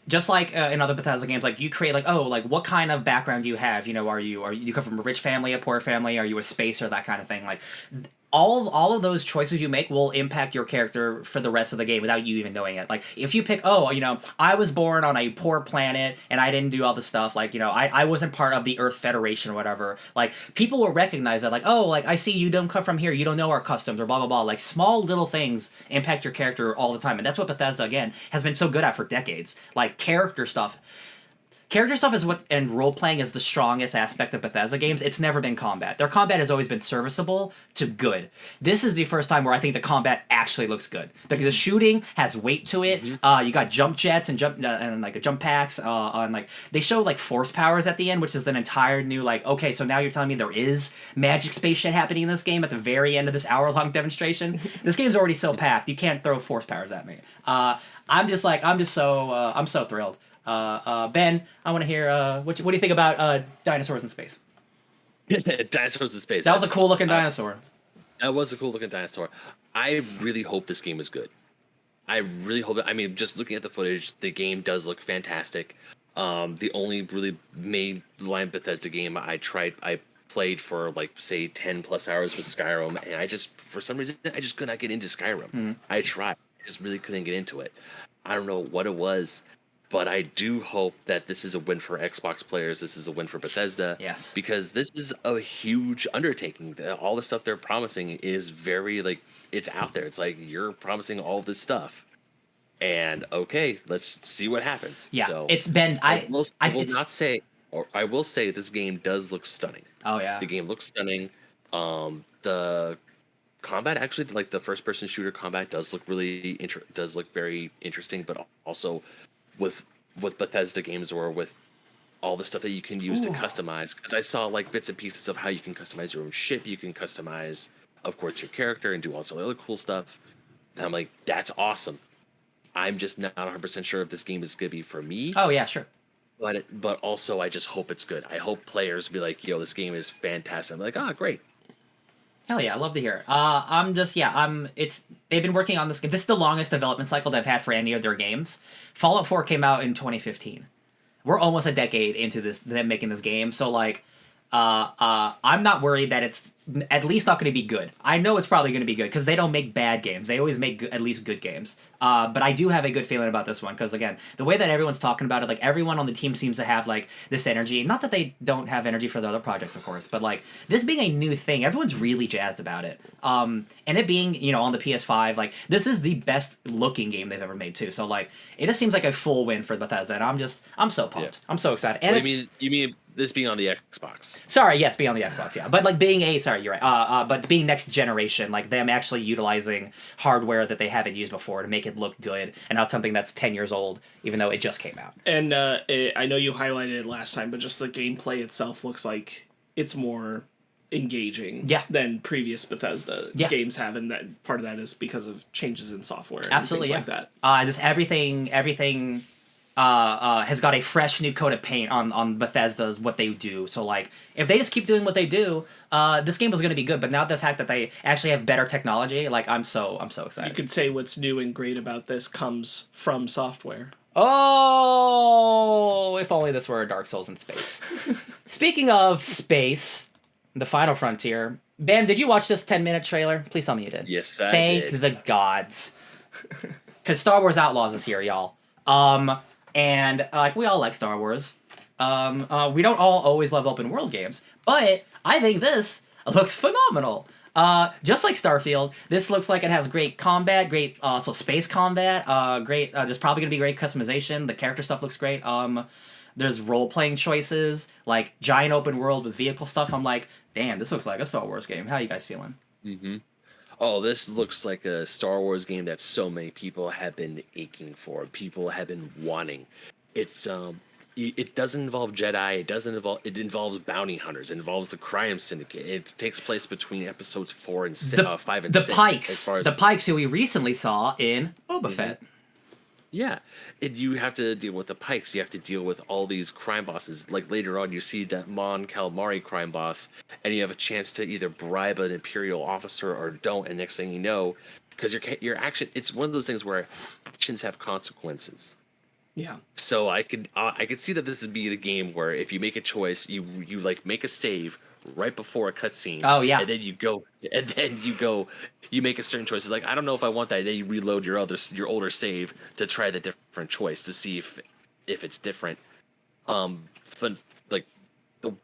just like in other Bethesda games, like you create like, what kind of background do you have? Are you come from a rich family, a poor family? Are you a spacer? That kind of thing. Like all of those choices you make will impact your character for the rest of the game without you even knowing it. Like if you pick, I was born on a poor planet and I didn't do all this stuff. Like, I wasn't part of the Earth Federation or whatever. Like people will recognize that. Like, I see you don't come from here. You don't know our customs or blah, blah, blah. Like small little things impact your character all the time. And that's what Bethesda, again, has been so good at for decades. Like character stuff. Character stuff is and role-playing is the strongest aspect of Bethesda games. It's never been combat. Their combat has always been serviceable to good. This is the first time where I think the combat actually looks good. The shooting has weight to it. You got jump jets and jump packs. On like they show like force powers at the end, which is an entire new like. Okay, so now you're telling me there is magic space shit happening in this game at the very end of this hour-long demonstration. This game's already so packed. You can't throw force powers at me. I'm so thrilled. Ben, I want to hear what do you think about dinosaurs in space? Dinosaurs in space. That was a cool looking dinosaur. That was a cool looking dinosaur. I really hope this game is good. I really hope that, I mean, just looking at the footage, the game does look fantastic. The only really mainline Bethesda game I played for like say 10 plus hours with Skyrim, and I just for some reason I just could not get into Skyrim. I tried, I just really couldn't get into it. I don't know what it was, but I do hope that this is a win for Xbox players. This is a win for Bethesda. Yes. Because this is a huge undertaking. All the stuff they're promising is very like it's out there. It's like you're promising all this stuff. And okay, let's see what happens. Yeah, so it's been I will not say, or I will say this game does look stunning. Oh yeah, the game looks stunning. The combat actually, like the first person shooter combat, does look does look very interesting. But also with Bethesda games or with all the stuff that you can use to customize, because I saw like bits and pieces of how you can customize your own ship. You can customize, of course, your character and do all some other cool stuff. And I'm like, that's awesome. I'm just not 100% sure if this game is going to be for me. Oh, yeah, sure. But also, I just hope it's good. I hope players be like, yo, this game is fantastic. I'm like, great. Hell yeah, I love to hear it. They've been working on this game. This is the longest development cycle they've had for any of their games. Fallout 4 came out in 2015. We're almost a decade into them making this game, so like, I'm not worried that it's at least not going to be good. I know it's probably going to be good because they don't make bad games. They always make at least good games. But I do have a good feeling about this one because, again, the way that everyone's talking about it, like everyone on the team seems to have like this energy. Not that they don't have energy for the other projects, of course, but like this being a new thing, everyone's really jazzed about it. And it being, on the PS5, like this is the best looking game they've ever made too. So like it just seems like a full win for Bethesda, and I'm so pumped. Yeah. I'm so excited. And you mean this being on the Xbox? Sorry, yes, being on the Xbox, yeah. But like being you're right. But being next generation, like them actually utilizing hardware that they haven't used before to make it look good, and not something that's 10 years old, even though it just came out. And I know you highlighted it last time, but just the gameplay itself looks like it's more engaging than previous Bethesda games have, and that part of that is because of changes in software and absolutely things like that. Just everything has got a fresh new coat of paint on Bethesda's what they do. So like if they just keep doing what they do, this game was going to be good. But now the fact that they actually have better technology, like I'm so excited. You could say what's new and great about this comes from software. Oh, if only this were a Dark Souls in space. Speaking of space, the final frontier. Ben, did you watch this 10-minute trailer? Please tell me you did. Yes, I did. Thank the gods. Because Star Wars Outlaws is here, y'all. And like we all like Star Wars. We don't all always love open world games, but I think this looks phenomenal. Just like Starfield, this looks like it has great combat, great space combat, great. There's probably gonna be great customization. The character stuff looks great. There's role playing choices, like giant open world with vehicle stuff. I'm like, damn, this looks like a Star Wars game. How are you guys feeling? Mm-hmm. Oh, this looks like a Star Wars game that so many people have been aching for. People have been wanting. It's it doesn't involve Jedi. It involves bounty hunters. It involves the crime syndicate. It takes place between episodes 5 and 6. The Pikes. The Pikes who we recently saw in Boba Fett. Yeah, you have to deal with the Pikes. You have to deal with all these crime bosses. Like later on, you see that Mon Calamari crime boss, and you have a chance to either bribe an Imperial officer or don't. And next thing you know, because your action, it's one of those things where actions have consequences. Yeah. So I could see that this would be the game where if you make a choice, you like make a save right before a cutscene. Oh yeah. And then you go. You make a certain choice. It's like, I don't know if I want that. And then you reload your older save to try the different choice to see if it's different. Like the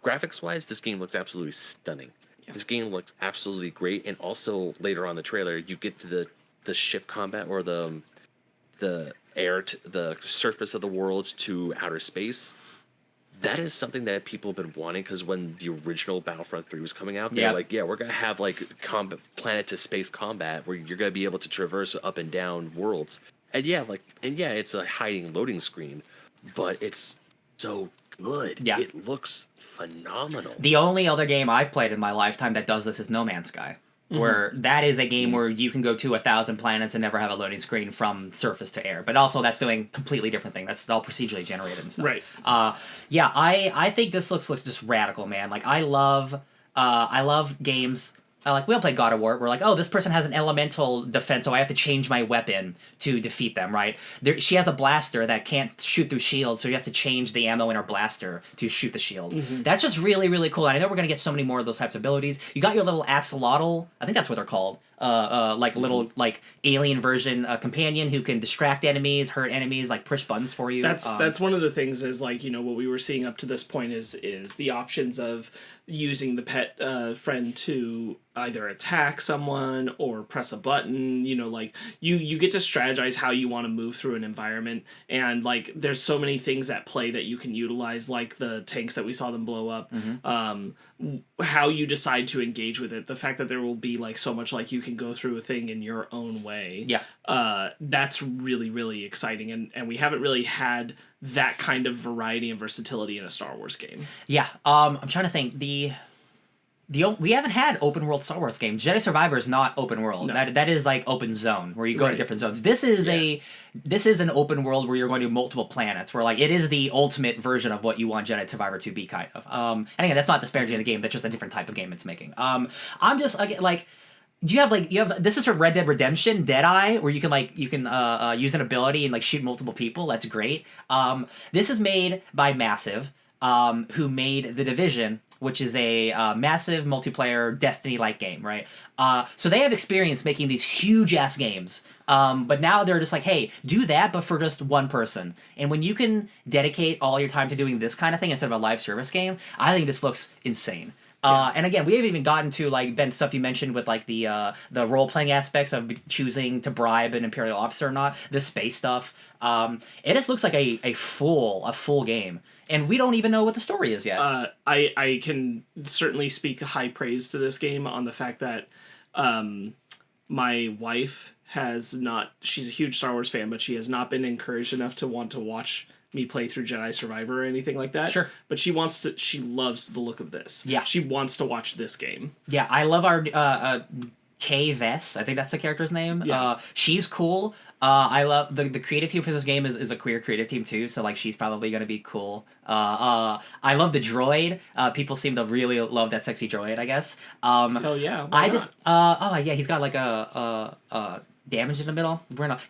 graphics wise, this game looks absolutely stunning. Yeah. This game looks absolutely great. And also later on in the trailer, you get to the ship combat or the surface of the world to outer space. That is something that people have been wanting, because when the original Battlefront 3 was coming out, they're like, we're going to have like planet to space combat where you're going to be able to traverse up and down worlds. And it's a hiding loading screen, but it's so good. Yeah. It looks phenomenal. The only other game I've played in my lifetime that does this is No Man's Sky. Where that is a game where you can go to 1,000 planets and never have a loading screen from surface to air. But also that's doing completely different thing. That's all procedurally generated and stuff. Right. I think this looks just radical, man. Like I love games Like, we all play God of War. We're like, oh, this person has an elemental defense, so I have to change my weapon to defeat them, right? She has a blaster that can't shoot through shields, so she has to change the ammo in her blaster to shoot the shield. That's just really, really cool. And I know we're going to get so many more of those types of abilities. You got your little axolotl, I think that's what they're called, like little like alien version companion who can distract enemies, hurt enemies, like push buttons for you. That's one of the things is like, what we were seeing up to this point is the options of using the pet friend to either attack someone or press a button. Like you get to strategize how you want to move through an environment, and like there's so many things at play that you can utilize, like the tanks that we saw them blow up. How you decide to engage with it, the fact that there will be like so much, like you can go through a thing in your own way. That's really, really exciting, and we haven't really had that kind of variety and versatility in a Star Wars game. I'm trying to think. We haven't had open world Star Wars game. Jedi Survivor is not open world. No. That is like open zone where you go to different zones. This is an open world where you're going to multiple planets, where like it is the ultimate version of what you want Jedi Survivor to be, kind of. And again, that's not disparaging the game. That's just a different type of game it's making. I'm just like. Do you have this is for Red Dead Redemption, Deadeye, where you can use an ability and like shoot multiple people. That's great. This is made by Massive, who made The Division, which is a massive multiplayer Destiny-like game, right? So they have experience making these huge-ass games. But now they're just like, hey, do that, but for just one person. And when you can dedicate all your time to doing this kind of thing instead of a live service game, I think this looks insane. And again, we haven't even gotten to like Ben stuff you mentioned with like the role playing aspects of choosing to bribe an Imperial officer or not. The space stuff. It just looks like a full game, and we don't even know what the story is yet. I can certainly speak high praise to this game on the fact that my wife has not. She's a huge Star Wars fan, but she has not been encouraged enough to want to watch me play through Jedi Survivor or anything like that. Sure. But she loves the look of this. Yeah. She wants to watch this game. Yeah, I love our Kay Vess. I think that's the character's name. Yeah. She's cool. I love the creative team for this game is a queer creative team too, so like she's probably gonna be cool. I love the droid. People seem to really love that sexy droid, I guess. Oh yeah. He's got like a damage in the middle.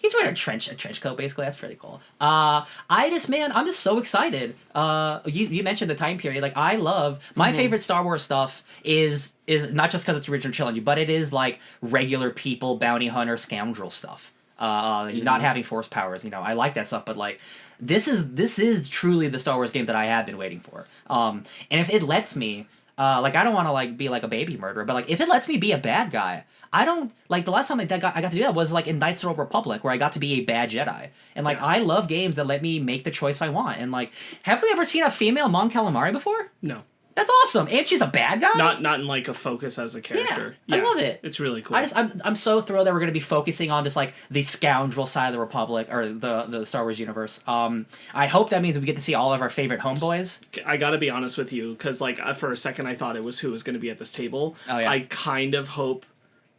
He's wearing a trench coat basically. That's pretty cool. I'm just so excited. You mentioned the time period. Like I love my favorite Star Wars stuff is not just because it's original trilogy, but it is like regular people, bounty hunter, scoundrel stuff. Not having force powers. I like that stuff, but like this is truly the Star Wars game that I have been waiting for. And if it lets me. I don't want to like be like a baby murderer, but like if it lets me be a bad guy, I don't like the last time I got to do that was like in Knights of the Old Republic, where I got to be a bad Jedi, and like I love games that let me make the choice I want. And like, have we ever seen a female Mon Calamari before? No. That's awesome, and she's a bad guy. Not in like a focus as a character. Yeah, I love it. It's really cool. I'm so thrilled that we're going to be focusing on just like the scoundrel side of the Republic or the Star Wars universe. I hope that means we get to see all of our favorite homeboys. I got to be honest with you, because like for a second I thought it was who was going to be at this table. Oh yeah. I kind of hope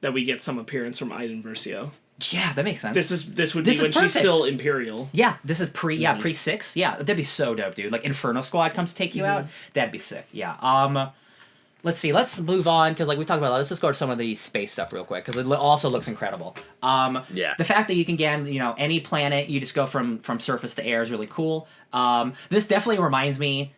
that we get some appearance from Iden Versio. Yeah, that makes sense. This would be when she's still Imperial. Yeah, this is pre 6. Yeah, that'd be so dope, dude. Like Inferno Squad comes to take you out. That'd be sick. Yeah. Let's see. Let's move on because like we talked about. Let's just go to some of the space stuff real quick because it also looks incredible. The fact that you can get any planet, you just go from surface to air is really cool. This definitely reminds me.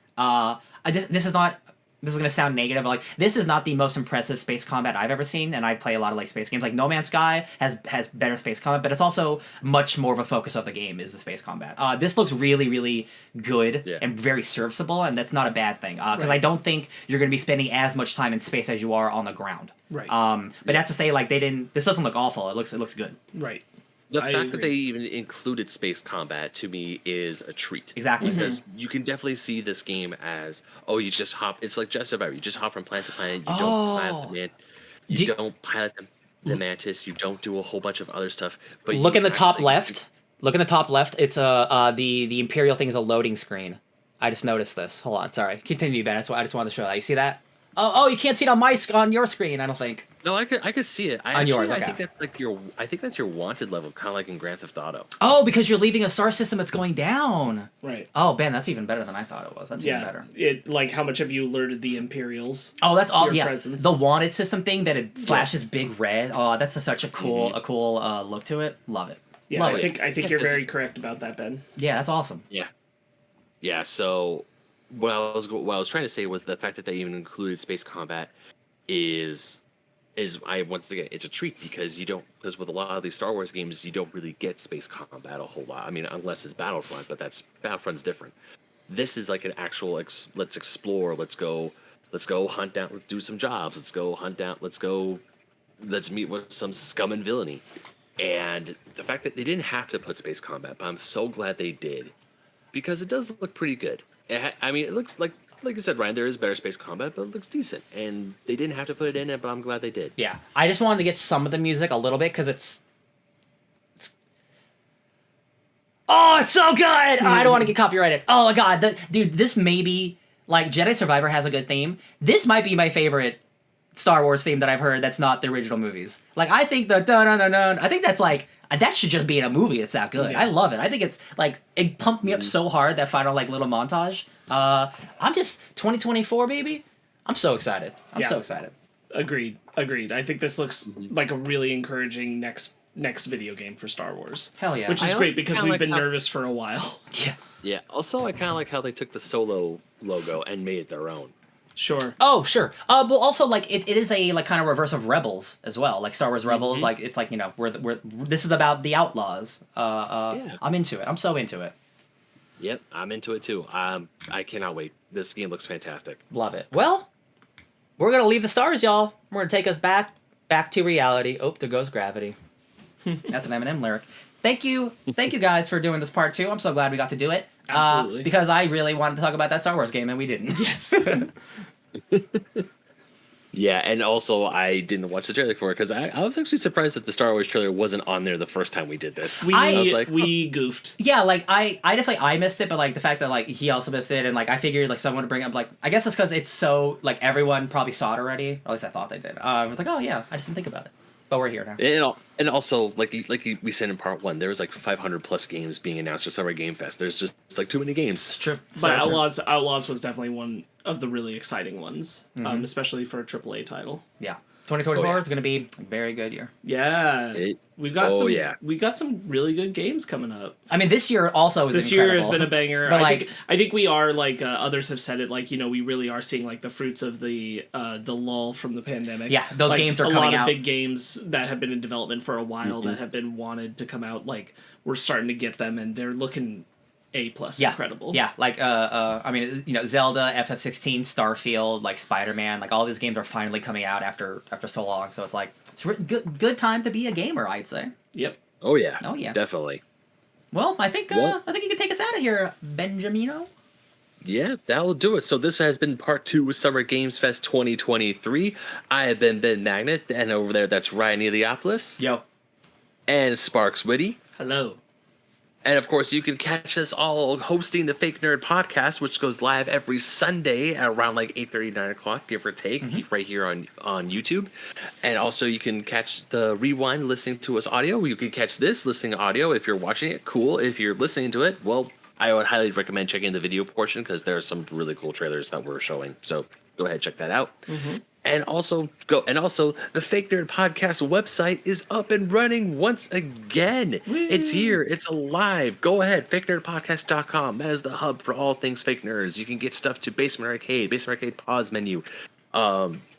This is not. This is going to sound negative, but like this is not the most impressive space combat I've ever seen, and I play a lot of like space games. Like No Man's Sky has better space combat, but it's also much more of a focus of the game is the space combat. This looks really, really good and very serviceable, and that's not a bad thing because I don't think you're going to be spending as much time in space as you are on the ground. Right. But that's to say, like this doesn't look awful. It looks good. Right. The fact that they even included space combat to me is a treat. Exactly. Because you can definitely see this game as, you just hop. It's like Jedi Survivor. You just hop from planet to planet. You don't pilot the man. You don't pilot the mantis. You don't do a whole bunch of other stuff. But look in the top left. Look in the top left. It's the Imperial thing is a loading screen. I just noticed this. Hold on. Sorry. Continue, Ben. That's why I just wanted to show that. You see that? Oh, you can't see it on your screen. I don't think. No, I could see it. On yours, okay. I think that's like your wanted level, kind of like in Grand Theft Auto. Oh, because you're leaving a star system that's going down. Right. Oh, Ben, that's even better than I thought it was. That's even better. It like how much have you alerted the Imperials? Oh, that's all. Yeah, presence? the wanted system thing that it flashes big red. Oh, that's such a cool look to it. Love it. Yeah, Love I it. think you're very correct about that, Ben. Yeah, that's awesome. Yeah. So what I was trying to say was the fact that they even included space combat is once again, it's a treat because because with a lot of these Star Wars games you don't really get space combat a whole lot. I mean, unless it's Battlefront, but Battlefront's different. This is like an actual let's explore, let's go hunt down, let's do some jobs, let's meet with some scum and villainy. And the fact that they didn't have to put space combat, but I'm so glad they did, because it does look pretty good. I mean, it looks like you said, Ryan, there is better space combat, but it looks decent. And they didn't have to put it in it, but I'm glad they did. Yeah, I just wanted to get some of the music a little bit because it's oh, it's so good! I don't want to get copyrighted. Oh my god, dude, this may be like Jedi Survivor has a good theme. This might be my favorite Star Wars theme that I've heard. That's not the original movies. Like, I think the dun dun dun dun. I think that's like that should just be in a movie. It's that good. Yeah. I love it. I think it's like it pumped me up so hard, that final like little montage. I'm just 2024, baby. I'm so excited. I'm so excited. Agreed. I think this looks like a really encouraging next video game for Star Wars. Hell yeah. Which is great because we've been how- nervous for a while. Yeah. Yeah. Also, I kind of like how they took the Solo logo and made it their own. Sure. Oh, sure. But also, like, it is a, like, kind of reverse of Rebels as well. Like, Star Wars Rebels, like, it's like, you know, this is about the Outlaws. I'm into it. I'm so into it. Yep, I'm into it too. I cannot wait. This game looks fantastic. Love it. Well, we're going to leave the stars, y'all. We're going to take us back to reality. Oh, there goes gravity. That's an Eminem lyric. Thank you guys for doing this part 2. I'm so glad we got to do it. Absolutely. Because I really wanted to talk about that Star Wars game, and we didn't. Yes. Yeah, and also I didn't watch the trailer for it because I was actually surprised that the Star Wars trailer wasn't on there the first time we did this. I was like, we goofed. Yeah, like, I definitely, I missed it, but, like, the fact that, like, he also missed it, and, like, I figured, like, someone would bring up, like, I guess it's because it's so, like, everyone probably saw it already. Or at least I thought they did. I was like, oh, yeah, I just didn't think about it. But we're here now. And also, like we said in part 1, there was like 500 plus games being announced for Summer Game Fest. There's just like too many games. It's true. But Outlaws was definitely one of the really exciting ones, especially for a AAA title. Yeah. 2024 is going to be a very good year. Yeah. We got some really good games coming up. I mean, this year also is This incredible. year has been a banger. But I think we are, like others have said it, like, you know, we really are seeing like the fruits of the lull from the pandemic. Yeah, those like, games are a coming lot out. of big games that have been in development for a while that have been wanted to come out. Like, we're starting to get them, and they're looking A+ incredible. Yeah, like I mean, you know, Zelda, FF16, Starfield, like Spider-Man, like all these games are finally coming out after so long. So it's like it's good time to be a gamer, I'd say. Yep. Oh yeah. Oh yeah. Definitely. Well, I think you can take us out of here, Benjamino. Yeah, that'll do it. So this has been part 2 of Summer Games Fest 2023. I have been Ben Magnet, and over there that's Ryan Eliopoulos. Yo. And Sparkz Witty. Hello. And of course, you can catch us all hosting the Fake Nerd Podcast, which goes live every Sunday at around like 8:30, 9 o'clock, give or take, right here on YouTube. And also, you can catch the rewind listening to us audio. You can catch this listening to audio if you're watching it. Cool. If you're listening to it, well, I would highly recommend checking the video portion because there are some really cool trailers that we're showing. So go ahead, check that out. And also the Fake Nerd Podcast website is up and running once again. Woo. It's here. It's alive. Go ahead, fakenerdpodcast.com. That is the hub for all things fake nerds. You can get stuff to Basement Arcade pause menu,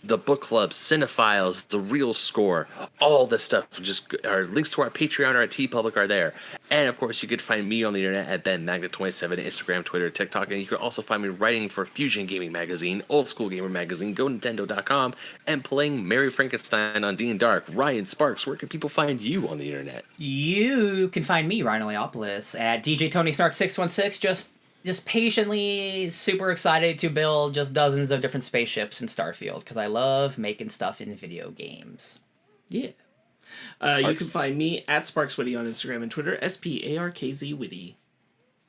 the book club, Cinephiles, the Real Score, all this stuff. Just our links to our Patreon or our TeePublic are there. And of course, you could find me on the internet at BenMagnet27, Instagram, Twitter, TikTok, and you can also find me writing for Fusion Gaming Magazine, Old School Gamer Magazine, GoNintendo.com, and playing Mary Frankenstein on D & Dark. Ryan Sparkz, where can people find you on the internet? You can find me, Ryan Eliopoulos, at DJ Tony Stark 616. Just patiently super excited to build just dozens of different spaceships in Starfield because I love making stuff in video games. Yeah. You can find me at Sparkz Witty on Instagram and Twitter, SPARKZ Witty.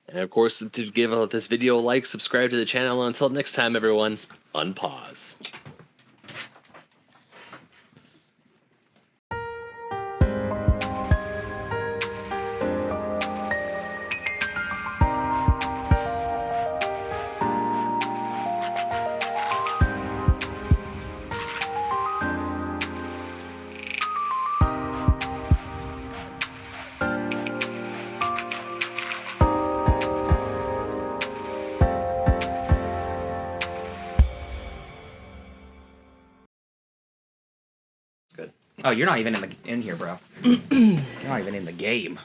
And of course, to give this video a like, subscribe to the channel. Until next time, everyone, unpause. Oh, you're not even in here, bro. You're not even in the game.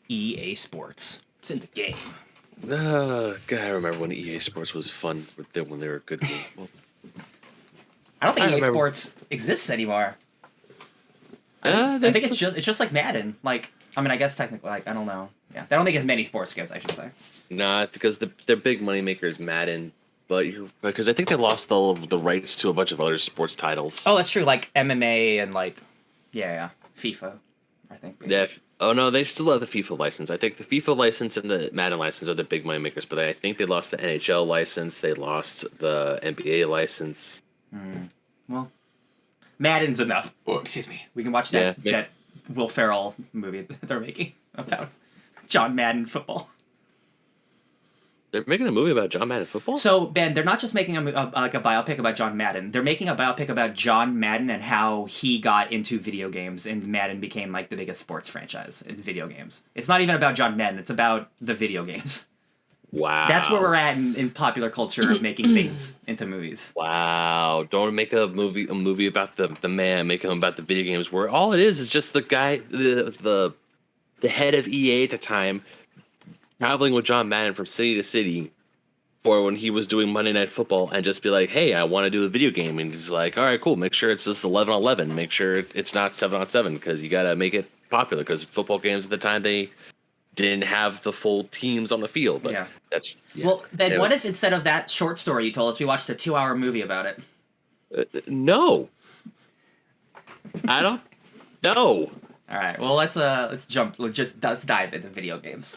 EA Sports. It's in the game. God, I remember when EA Sports was fun when they were good. Well, I don't think EA remember. Sports exists anymore. I I think it's just like Madden. Like, I mean, I guess technically, like, I don't know. Yeah, they don't make as many sports games, I should say. Nah, because their big moneymaker is Madden, but because I think they lost all of the rights to a bunch of other sports titles. Oh, that's true. Like MMA and like, yeah, FIFA. I think. Yeah. Oh no, they still have the FIFA license. I think the FIFA license and the Madden license are the big moneymakers, but I think they lost the NHL license. They lost the NBA license. Well, Madden's enough. Oh, excuse me. We can watch that Will Ferrell movie that they're making about John Madden football. They're making a movie about John Madden football? So, Ben, they're not just making a biopic about John Madden. They're making a biopic about John Madden and how he got into video games, and Madden became, like, the biggest sports franchise in video games. It's not even about John Madden. It's about the video games. Wow. That's where we're at in popular culture of making things into movies. Wow. Don't make a movie about the man, make him about the video games, where all it is just the guy, the head of EA at the time, traveling with John Madden from city to city for when he was doing Monday Night Football, and just be like, hey, I want to do a video game. And he's like, all right, cool. Make sure it's just 11-on-11. Make sure it's not 7-on-7, because you got to make it popular, because football games at the time, they didn't have the full teams on the field. But well, then what if instead of that short story you told us, we watched a 2-hour movie about it? No. I don't know. All right. Well, let's jump. Let's dive into video games.